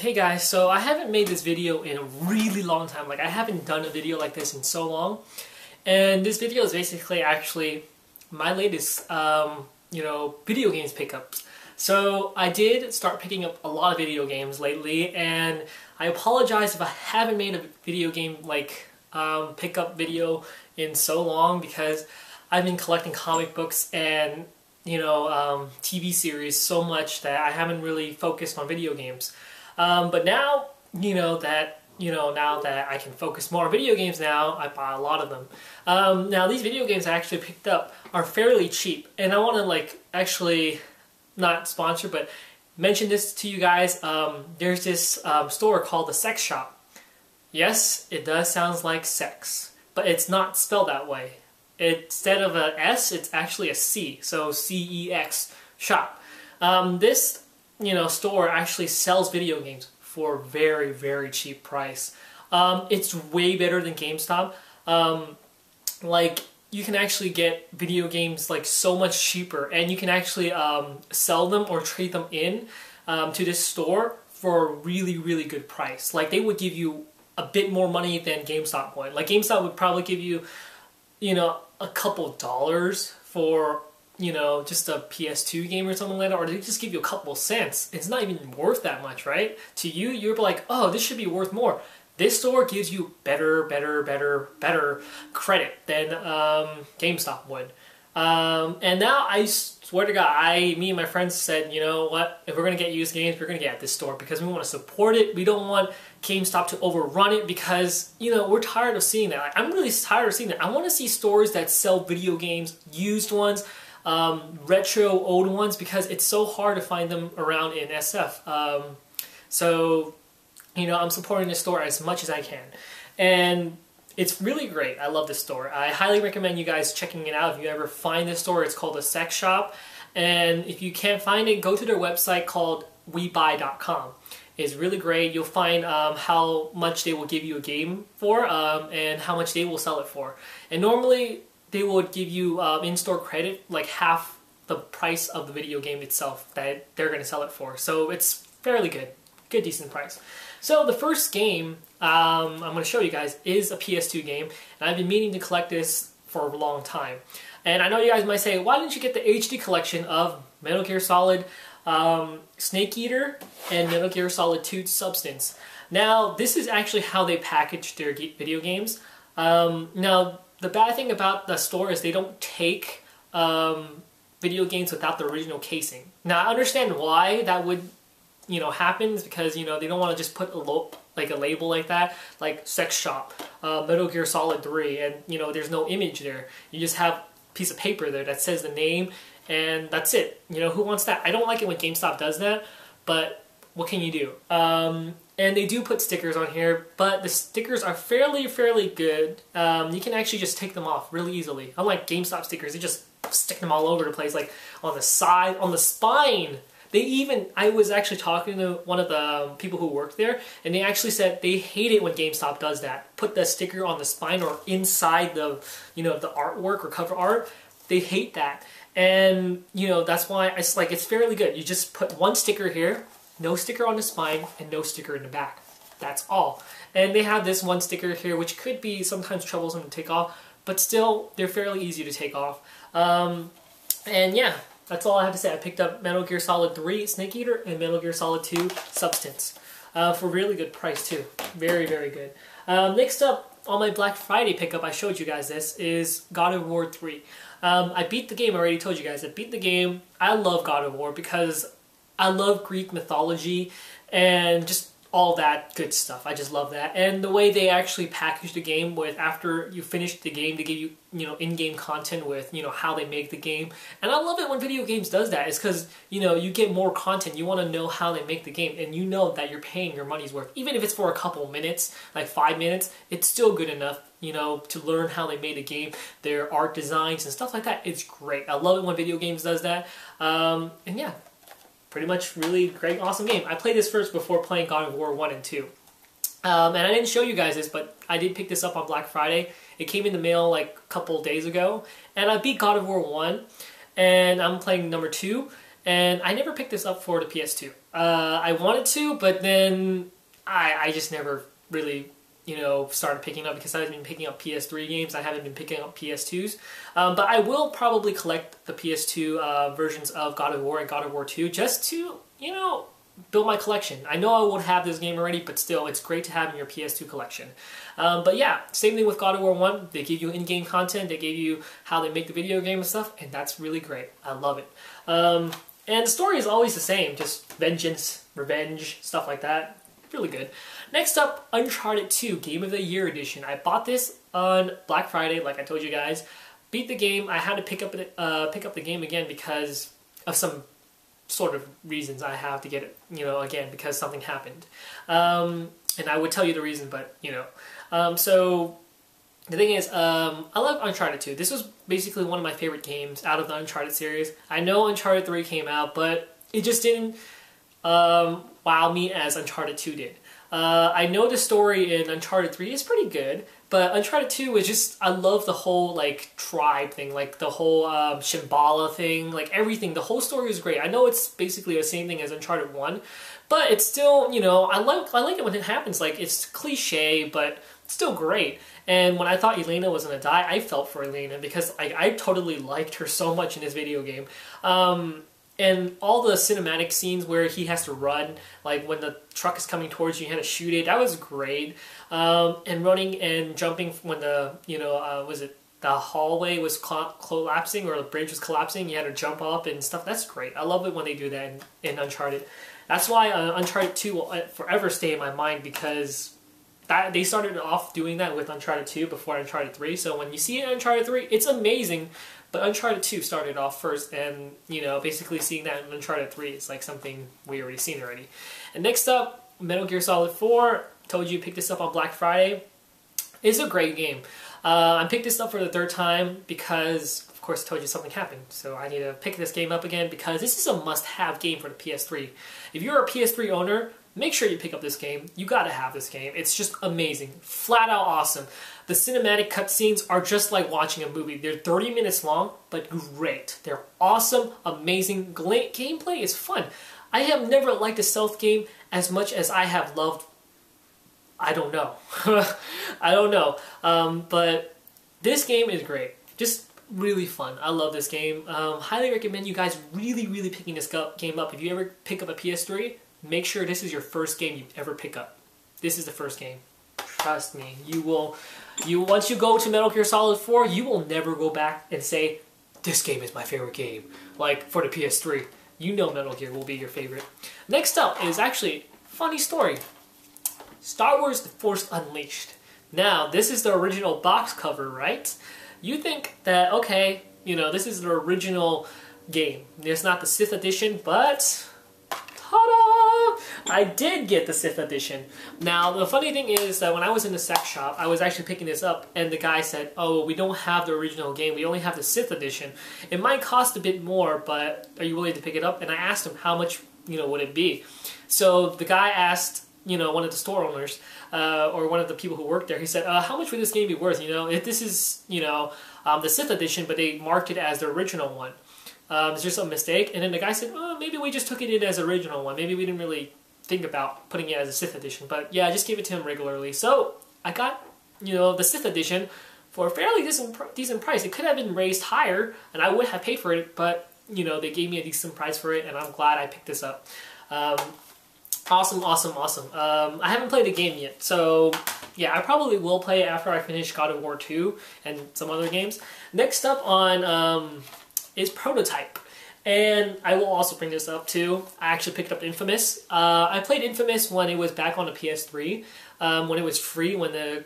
Hey guys, so I haven't made this video in a really long time. Like I haven't done a video like this in so long. And this video is basically actually my latest, video games pickups. So I did start picking up a lot of video games lately, and I apologize if I haven't made a video game pickup video in so long because I've been collecting comic books and TV series so much that I haven't really focused on video games. But now, now that I can focus more on video games now, I buy a lot of them. Now these video games I actually picked up are fairly cheap, and I want to actually not sponsor, but mention this to you guys. There's this store called the Sex Shop. Yes, it does sound like sex, but it's not spelled that way. Instead of an S, it's actually a C, so C-E-X, shop. This store actually sells video games for a very, very cheap price. It's way better than GameStop. You can actually get video games so much cheaper, and you can actually sell them or trade them in to this store for a really, really good price. They would give you a bit more money than GameStop would. GameStop would probably give you, a couple dollars for just a PS2 game or something like that, or they just give you a couple cents. It's not even worth that much, right? To you, you're like, oh, this should be worth more. This store gives you better credit than GameStop would. And now I swear to God, me and my friends said, you know what, if we're going to get used games, we're going to get at this store because we want to support it. We don't want GameStop to overrun it because, we're tired of seeing that. I'm really tired of seeing that. I want to see stores that sell video games, used ones, retro old ones, because it's so hard to find them around in SF. I'm supporting this store as much as I can. And it's really great. I love this store. I highly recommend you guys checking it out if you ever find this store. It's called the Sex Shop. And if you can't find it, go to their website called webuy.com. It's really great. You'll find how much they will give you a game for and how much they will sell it for. And normally they would give you in-store credit, half the price of the video game itself that they're going to sell it for. So it's fairly good. Good, decent price. So the first game I'm going to show you guys is a PS2 game, and I've been meaning to collect this for a long time. And I know you guys might say, why didn't you get the HD collection of Metal Gear Solid Snake Eater and Metal Gear Solid 2 Substance? Now, this is actually how they package their video games. Now, the bad thing about the store is they don't take video games without the original casing. Now, I understand why that would happens because, they don't want to just put a label like that, like Sex Shop, Metal Gear Solid 3, and, there's no image there. You just have a piece of paper there that says the name, and that's it. Who wants that? I don't like it when GameStop does that, but what can you do? And they do put stickers on here, but the stickers are fairly good. You can actually just take them off really easily. Unlike GameStop stickers, they just stick them all over the place, on the side, on the spine. I was actually talking to one of the people who worked there, and they actually said they hate it when GameStop does that. Put the sticker on the spine or inside the, the artwork or cover art. They hate that. And, that's why it's fairly good. You just put one sticker here, no sticker on the spine, and no sticker in the back. That's all. And they have this one sticker here, which could be sometimes troublesome to take off, but still, they're fairly easy to take off. And yeah. That's all I have to say. I picked up Metal Gear Solid 3 Snake Eater and Metal Gear Solid 2 Substance for a really good price too. Very, very good. Next up on my Black Friday pickup, I showed you guys this, is God of War 3. I beat the game, I already told you guys. I beat the game. I love God of War because I love Greek mythology and just all that good stuff. I just love that. And the way they actually package the game with, after you finish the game, they give you, in-game content with, how they make the game. And I love it when video games does that. It's because, you get more content. You want to know how they make the game. And you know that you're paying your money's worth. Even if it's for a couple minutes, 5 minutes, it's still good enough, to learn how they made the game, their art designs and stuff like that. It's great. I love it when video games does that. And yeah. Pretty much really great, awesome game. I played this first before playing God of War 1 and 2. And I didn't show you guys this, but I did pick this up on Black Friday. It came in the mail a couple days ago. And I beat God of War 1, and I'm playing number 2. and I never picked this up for the PS2. I wanted to, but then I just never really, you know, started picking up because I've been picking up PS3 games. I haven't been picking up PS2s. But I will probably collect the PS2 versions of God of War and God of War 2 just to, you know, build my collection. I know I would have this game already, but still, it's great to have in your PS2 collection. But yeah, same thing with God of War 1. They give you in-game content. They gave you how they make the video game and stuff, and that's really great. I love it. And the story is always the same, just vengeance, revenge, stuff like that. Really good. Next up, Uncharted 2 Game of the Year Edition. I bought this on Black Friday, like I told you guys. Beat the game. I had to pick up the game again because of some sort of reasons I have to get it, you know, again, because something happened. And I would tell you the reason, but, you know. So, the thing is, I love Uncharted 2. This was basically one of my favorite games out of the Uncharted series. I know Uncharted 3 came out, but it just didn't wow me as Uncharted 2 did. I know the story in Uncharted 3 is pretty good, but Uncharted 2 was just, I love the whole, like, tribe thing, like, the whole Shambhala thing, like, everything. The whole story is great. I know it's basically the same thing as Uncharted 1, but it's still, you know, I like it when it happens. Like, it's cliche, but it's still great. And when I thought Elena was going to die, I felt for Elena because I totally liked her so much in this video game. And all the cinematic scenes where he has to run, like when the truck is coming towards you, you had to shoot it, that was great. And running and jumping when the, you know, was it the hallway was collapsing or the bridge was collapsing, you had to jump up and stuff, that's great. I love it when they do that in Uncharted. That's why Uncharted 2 will forever stay in my mind because they started off doing that with Uncharted 2 before Uncharted 3. So when you see it in Uncharted 3, it's amazing. But Uncharted 2 started off first, and, you know, basically seeing that in Uncharted 3 is like something we already seen already. And next up, Metal Gear Solid 4. Told you pick this up on Black Friday. It's a great game. I picked this up for the third time because, of course, I told you something happened. So I need to pick this game up again because this is a must-have game for the PS3. If you're a PS3 owner, make sure you pick up this game. You gotta have this game. It's just amazing. Flat out awesome. The cinematic cutscenes are just like watching a movie. They're 30 minutes long, but great. They're awesome, amazing. Gameplay is fun. I have never liked a stealth game as much as I have loved... I don't know. I don't know. But this game is great. Just really fun. I love this game. Highly recommend you guys really picking this game up. If you ever pick up a PS3, make sure this is your first game you ever pick up. This is the first game. Trust me. Once you go to Metal Gear Solid 4, you will never go back and say, this game is my favorite game. Like, for the PS3. You know Metal Gear will be your favorite. Next up is actually, funny story. Star Wars The Force Unleashed. Now, this is the original box cover, right? You think that, okay, you know, this is the original game. It's not the Sith edition, but... ta-da! I did get the Sith edition. Now, the funny thing is that when I was in the sex shop, I was actually picking this up, and the guy said, oh, we don't have the original game, we only have the Sith edition. It might cost a bit more, but are you willing to pick it up? And I asked him, how much, you know, would it be? So the guy asked, you know, one of the store owners, or one of the people who worked there, he said, how much would this game be worth? You know, if this is, you know, the Sith edition, but they marked it as the original one. Is there some mistake? And then the guy said, oh, maybe we just took it in as original one. Maybe we didn't really think about putting it as a Sith edition. But yeah, I just gave it to him regularly. So I got, you know, the Sith edition for a fairly decent price. It could have been raised higher, and I would have paid for it, but, you know, they gave me a decent price for it, and I'm glad I picked this up. Awesome. I haven't played the game yet, so yeah, I probably will play it after I finish God of War 2 and some other games. Next up on is Prototype, and I will also bring this up too. I actually picked up Infamous. I played Infamous when it was back on the PS3, when it was free, when the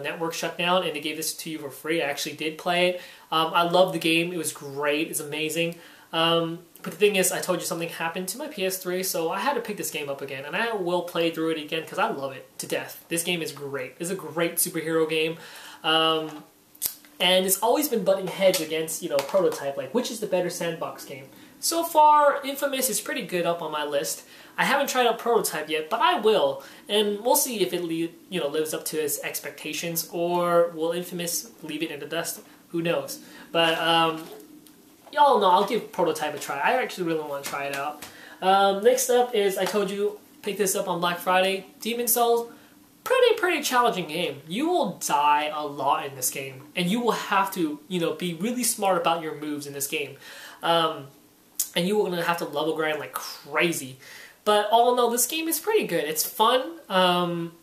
network shut down and they gave this to you for free. I actually did play it. I love the game. It was great. It's amazing. But the thing is, I told you something happened to my PS3, so I had to pick this game up again, and I will play through it again because I love it to death. This game is great. It's a great superhero game, and it's always been butting heads against, you know, Prototype, like which is the better sandbox game. So far, Infamous is pretty good up on my list. I haven't tried out Prototype yet, but I will, and we'll see if it lives up to its expectations, or will Infamous leave it in the dust? Who knows? But y'all know I'll give Prototype a try. I actually really want to try it out. Next up is, I told you, pick this up on Black Friday, Demon's Souls. Pretty challenging game. You will die a lot in this game, and you will have to, you know, be really smart about your moves in this game. And you will have to level grind like crazy. But all in all, this game is pretty good. It's fun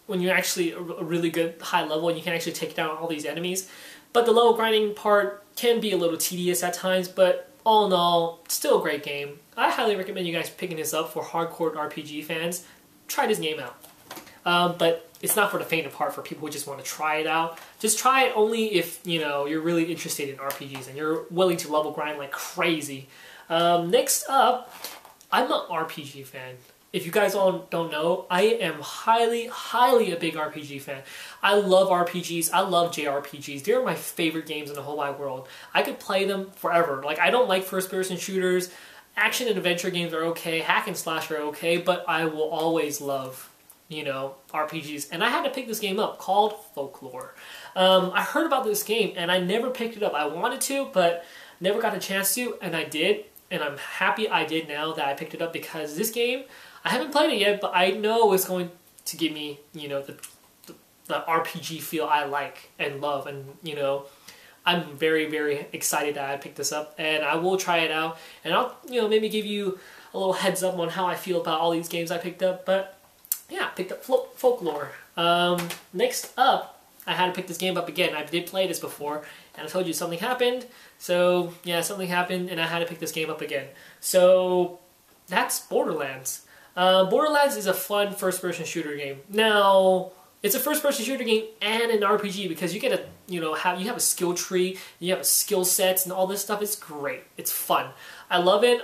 when you're actually a really good high level and you can actually take down all these enemies. But the level grinding part can be a little tedious at times, but all in all, still a great game. I highly recommend you guys picking this up for hardcore RPG fans. Try this game out. But it's not for the faint of heart for people who just want to try it out. Just try it only if, you know, you're really interested in RPGs and you're willing to level grind like crazy. Next up, I'm an RPG fan. If you guys all don't know, I am highly a big RPG fan. I love RPGs. I love JRPGs. They're my favorite games in the whole wide world. I could play them forever. Like, I don't like first-person shooters. Action and adventure games are okay. Hack and slash are okay. But I will always love, you know, RPGs. And I had to pick this game up called Folklore. I heard about this game and I never picked it up. I wanted to, but never got a chance to, and I did. And I'm happy I did now that I picked it up, because this game, I haven't played it yet, but I know it's going to give me, you know, the RPG feel I like and love. And, you know, I'm very excited that I picked this up, and I will try it out. And I'll, you know, maybe give you a little heads up on how I feel about all these games I picked up. But yeah, I picked up Folklore. Next up, I had to pick this game up again. I did play this before, and I told you something happened. So yeah, something happened, and I had to pick this game up again. So that's Borderlands. Borderlands is a fun first-person shooter game. Now, it's a first-person shooter game and an RPG, because you get a, you know, you have a skill tree, you have skill sets and all this stuff. It's great. It's fun. I love it.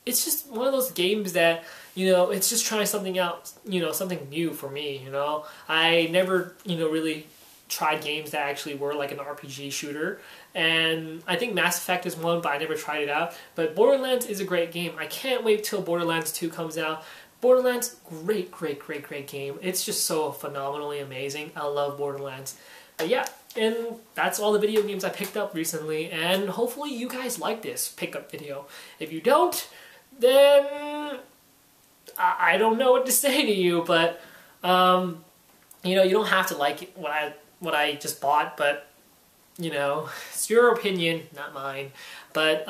It's just one of those games that, you know, it's just trying something out, you know, something new for me, you know. I never, you know, really tried games that actually were like an RPG shooter, and I think Mass Effect is one, but I never tried it out. But Borderlands is a great game. I can't wait till Borderlands 2 comes out. Borderlands, great game. It's just so phenomenally amazing. I love Borderlands. Yeah, and that's all the video games I picked up recently, and hopefully you guys like this pickup video. If you don't, then I don't know what to say to you, but you know, you don't have to like what I just bought, but you know, it's your opinion, not mine. But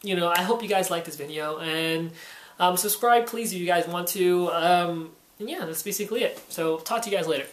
you know, I hope you guys like this video, and subscribe please if you guys want to. And yeah, that's basically it. So talk to you guys later.